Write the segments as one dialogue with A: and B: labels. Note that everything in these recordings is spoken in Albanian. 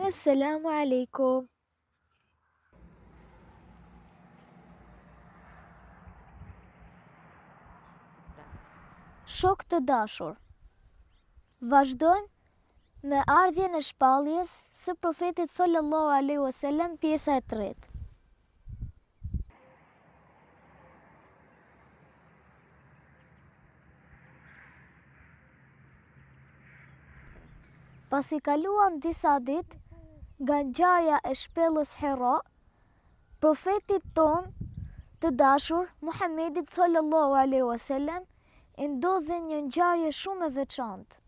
A: Assalamu alaikum. Shok të dashur, vazhdojmë me ardhjen e shpalljes së profetit sallallahu alaihi wasallam, pjesa e 3. Pasi kaluan disa ditë nga ngjarja e shpellës Hira, profetit ton të dashur Muhammedit sallallahu alaihi wasallam i ndodhi një ngjarje shumë e veçantë.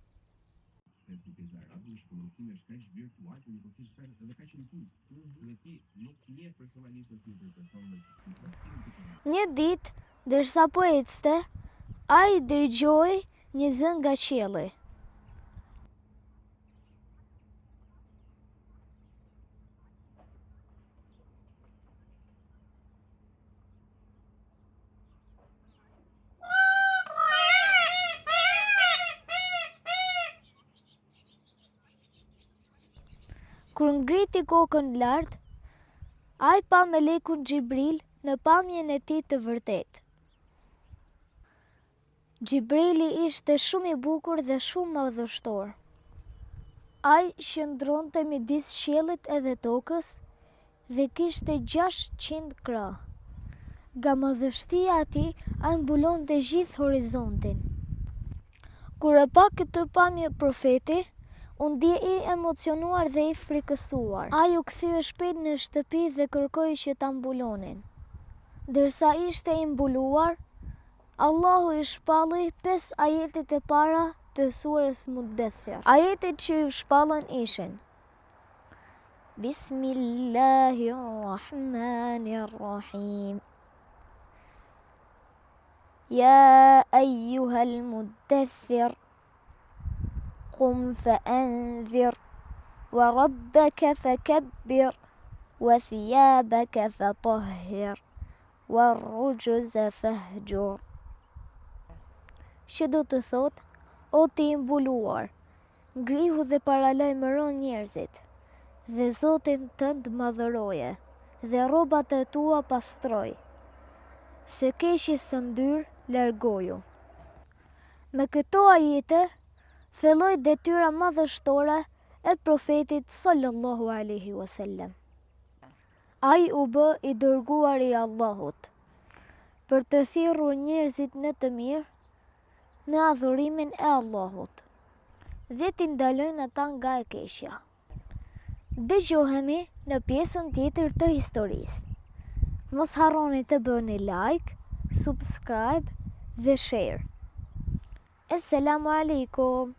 A: Një ditë, ndërsa po ecte, ai dëgjoi një zë nga qielli. Kur ngriti kokën lart, ai pa melekun Xhibril në pamjen e tij të vërtetë. Xhibrili ishte shumë i bukur dhe shumë madhështor. Ai qëndronte midis qiellit edhe tokës dhe kishte 600 krah. Nga madhështia e tij, ai mbulonte gjithë horizontin. Kur e pa këtë pamje profeti, u ndje i emocionuar dhe i frikësuar. Ai u kthye shpejt në shtëpi dhe kërkoi që ta mbulonin. Ndërsa ishte i mbuluar, Allahu i shpalli 5 ajetet e para të surës Muddathir. Ajetet që ju shpallën ishin: Bismillahirrahmanirrahim. Ya ayyuhal muddathir, قم فأنذر وربك فكبر وثيابك فطهر والرجز فاهجر. Që do të thot, o ti i mbuluar, ngrihu dhe paralajmëron njerëzit, dhe Zotin tënd madhëroje, dhe rrobat e tua pastroj, së keqjes së ndyr largoju. Me këto ajete filloi detyra madhështore e profetit sallallahu alaihi wasallam. Ai u bë i dërguar i Allahut për të thirrur njerëzit në të mirë në adhurimin e Allahut dhe t'i ndalojnë ata nga e keqja. Dëgjohemi në pjesën tjetër të historisë. Mos harroni të bëni like, subscribe dhe share. Assalamu alaikum.